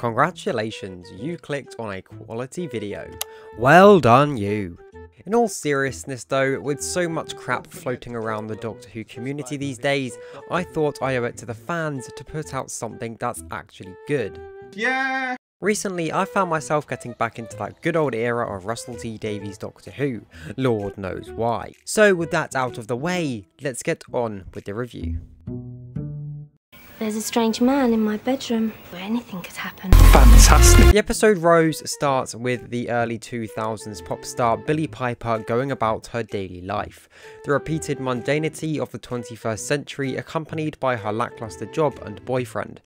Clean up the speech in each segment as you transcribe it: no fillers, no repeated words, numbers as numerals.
Congratulations, you clicked on a quality video. Well done you. In all seriousness though, with so much crap floating around the Doctor Who community these days, I thought I owe it to the fans to put out something that's actually good. Yeah! Recently, I found myself getting back into that good old era of Russell T Davies' Doctor Who, Lord knows why. So with that out of the way, let's get on with the review. There's a strange man in my bedroom where anything could happen. Fantastic! The episode Rose starts with the early 2000s pop star Billie Piper going about her daily life. The repeated mundanity of the 21st century accompanied by her lackluster job and boyfriend.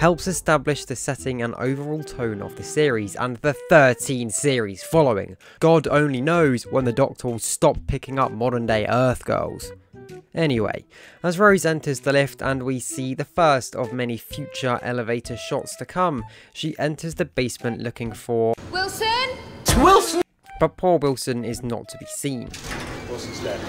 Helps establish the setting and overall tone of the series and the 13 series following. God only knows when the Doctor will stop picking up modern day Earth girls. Anyway, as Rose enters the lift and we see the first of many future elevator shots to come, she enters the basement looking for Wilson? It's Wilson! But poor Wilson is not to be seen. Wilson's dead.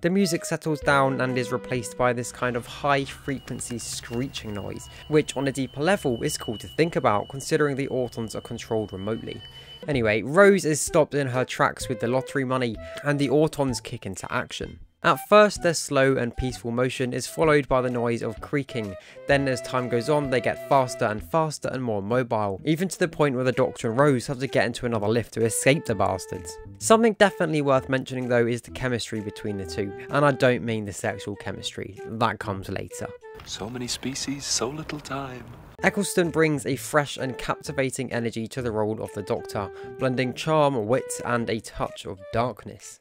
The music settles down and is replaced by this kind of high frequency screeching noise, which on a deeper level is cool to think about considering the Autons are controlled remotely. Anyway, Rose is stopped in her tracks with the lottery money and the Autons kick into action. At first their slow and peaceful motion is followed by the noise of creaking, then as time goes on they get faster and more mobile, even to the point where the Doctor and Rose have to get into another lift to escape the bastards. Something definitely worth mentioning though is the chemistry between the two, and I don't mean the sexual chemistry, that comes later. So many species, so little time. Eccleston brings a fresh and captivating energy to the role of the Doctor, blending charm, wit and a touch of darkness.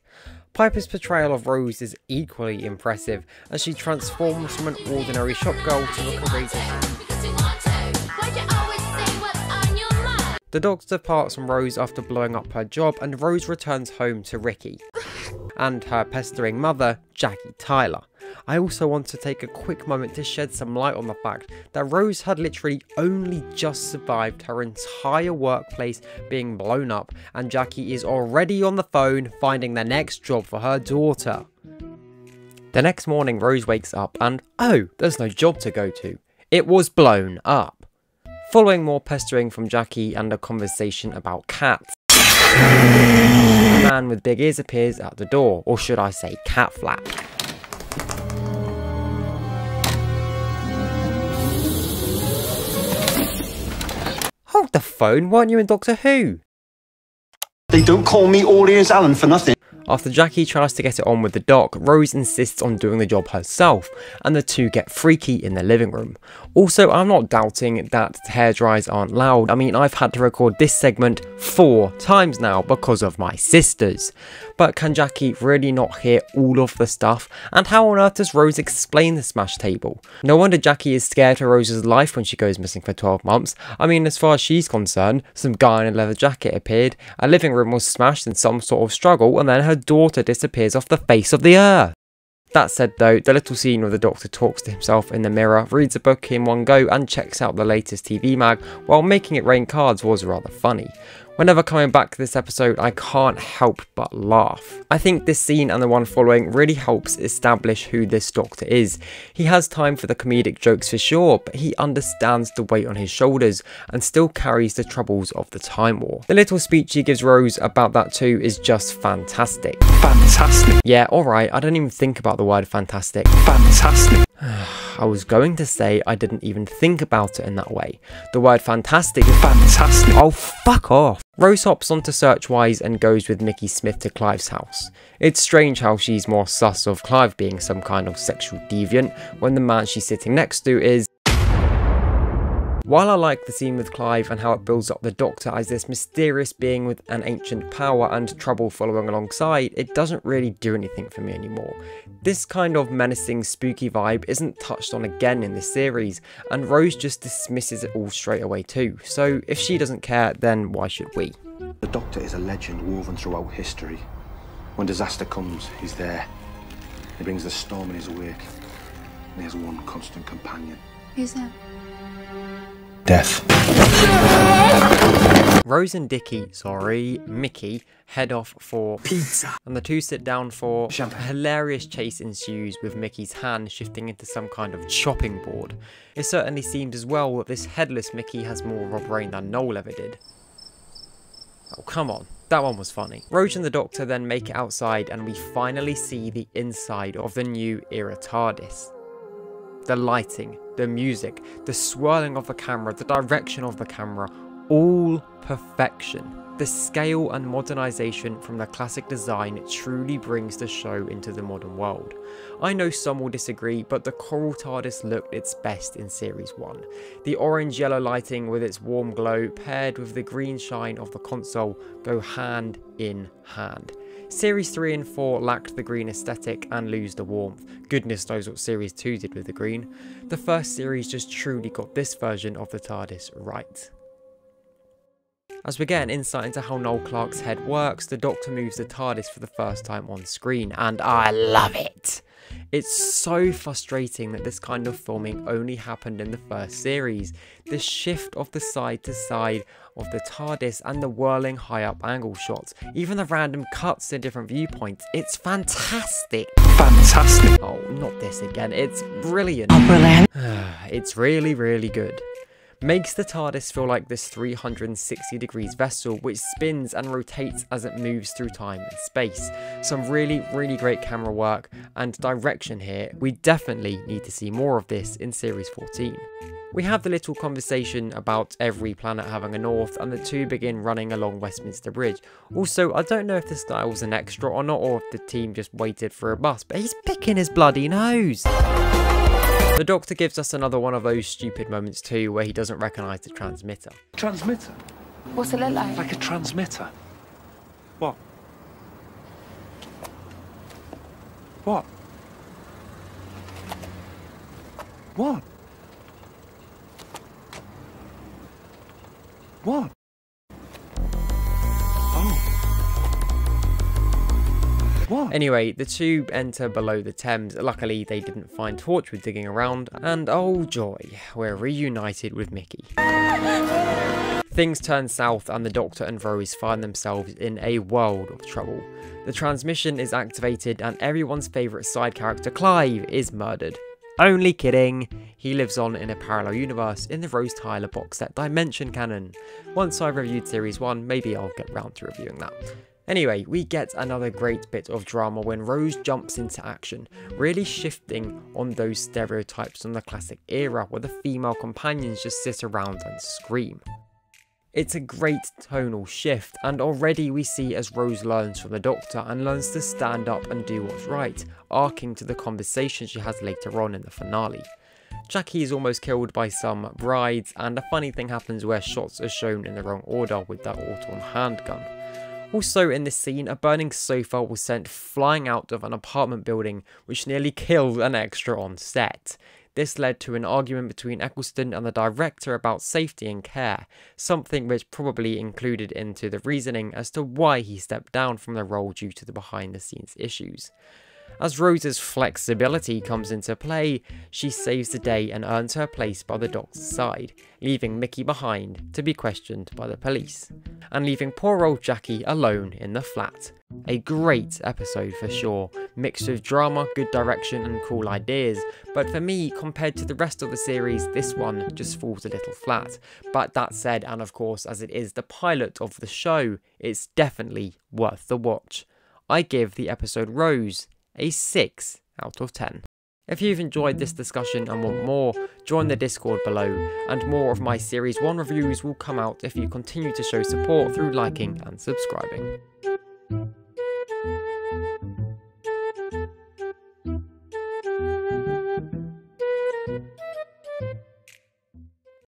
Piper's portrayal of Rose is equally impressive as she transforms from an ordinary shop girl to a courageous. The Doctor parts from Rose after blowing up her job and Rose returns home to Ricky and her pestering mother, Jackie Tyler. I also want to take a quick moment to shed some light on the fact that Rose had literally only just survived her entire workplace being blown up and Jackie is already on the phone finding the next job for her daughter. The next morning Rose wakes up and oh, there's no job to go to. It was blown up. Following more pestering from Jackie and a conversation about cats, a man with big ears appears at the door, or should I say cat flap. Hold the phone, weren't you in Doctor Who? They don't call me All Ears Alan for nothing. After Jackie tries to get it on with the doc, Rose insists on doing the job herself, and the two get freaky in the living room. Also, I'm not doubting that hairdryers aren't loud. I mean, I've had to record this segment 4 times now because of my sisters. But can Jackie really not hear all of the stuff? And how on earth does Rose explain the smash table? No wonder Jackie is scared for Rose's life when she goes missing for 12 months. I mean, as far as she's concerned, some guy in a leather jacket appeared, a living room was smashed in some sort of struggle, and then her daughter disappears off the face of the earth. That said though, the little scene where the Doctor talks to himself in the mirror, reads a book in one go and checks out the latest TV mag while making it rain cards was rather funny. Whenever coming back to this episode, I can't help but laugh. I think this scene and the one following really helps establish who this Doctor is. He has time for the comedic jokes for sure, but he understands the weight on his shoulders and still carries the troubles of the Time War. The little speech he gives Rose about that too is just fantastic. Fantastic. Yeah, alright, I don't even think about the word fantastic. Fantastic. I was going to say I didn't even think about it in that way. The word fantastic is Fantastic. oh, fuck off. Rose hops onto Searchwise and goes with Mickey Smith to Clive's house. It's strange how she's more sus of Clive being some kind of sexual deviant when the man she's sitting next to is. While I like the scene with Clive and how it builds up the Doctor as this mysterious being with an ancient power and trouble following alongside, it doesn't really do anything for me anymore. This kind of menacing, spooky vibe isn't touched on again in this series, and Rose just dismisses it all straight away too, so if she doesn't care, then why should we? The Doctor is a legend woven throughout history. When disaster comes, he's there. He brings the storm in his wake. And he has one constant companion. Who's that? Death. Rose and Mickey, head off for pizza, and the two sit down for champagne. A hilarious chase ensues with Mickey's hand shifting into some kind of chopping board. It certainly seems as well that this headless Mickey has more of a brain than Noel ever did. Oh, come on. That one was funny. Rose and the Doctor then make it outside and we finally see the inside of the new era TARDIS. The lighting, the music, the swirling of the camera, the direction of the camera, all perfection. The scale and modernisation from the classic design truly brings the show into the modern world. I know some will disagree, but the coral TARDIS looked its best in Series 1. The orange-yellow lighting with its warm glow paired with the green shine of the console go hand in hand. Series 3 and 4 lacked the green aesthetic and lose the warmth. Goodness knows what Series 2 did with the green. The first series just truly got this version of the TARDIS right. As we get an insight into how Noel Clarke's head works, the Doctor moves the TARDIS for the first time on screen, and I love it! It's so frustrating that this kind of filming only happened in the first series. The shift of the side to side of the TARDIS and the whirling high up angle shots, even the random cuts to different viewpoints, it's fantastic! Fantastic! Oh, not this again, it's brilliant! Oh, brilliant! It's really, really good. Makes the TARDIS feel like this 360 degrees vessel which spins and rotates as it moves through time and space. Some really, really great camera work and direction here. We definitely need to see more of this in Series 14. We have the little conversation about every planet having a north, and the two begin running along Westminster Bridge. Also, I don't know if this guy was an extra or not, or if the team just waited for a bus, but he's picking his bloody nose! The Doctor gives us another one of those stupid moments too, where he doesn't recognise the transmitter. Transmitter? What's it look like? Like a transmitter? What? What? What? What? Oh. What? Anyway, the two enter below the Thames. Luckily, they didn't find Torchwood digging around, and oh joy, we're reunited with Mickey. Things turn south and the Doctor and Rose find themselves in a world of trouble. The transmission is activated and everyone's favourite side character, Clive, is murdered. Only kidding, he lives on in a parallel universe in the Rose Tyler box set Dimension canon. Once I've reviewed Series 1, maybe I'll get round to reviewing that. Anyway, we get another great bit of drama when Rose jumps into action, really shifting on those stereotypes from the classic era where the female companions just sit around and scream. It's a great tonal shift, and already we see as Rose learns from the Doctor and learns to stand up and do what's right, arcing to the conversation she has later on in the finale. Jackie is almost killed by some brides, and a funny thing happens where shots are shown in the wrong order with that auto-on handgun. Also in this scene, a burning sofa was sent flying out of an apartment building which nearly killed an extra on set. This led to an argument between Eccleston and the director about safety and care, something which probably included into the reasoning as to why he stepped down from the role due to the behind the scenes issues. As Rose's flexibility comes into play, she saves the day and earns her place by the Doctor's side, leaving Mickey behind to be questioned by the police, and leaving poor old Jackie alone in the flat. A great episode for sure, mixed with drama, good direction and cool ideas, but for me, compared to the rest of the series, this one just falls a little flat. But that said, and of course as it is the pilot of the show, it's definitely worth the watch. I give the episode Rose a 6 out of 10. If you've enjoyed this discussion and want more, join the Discord below, and more of my Series 1 reviews will come out if you continue to show support through liking and subscribing.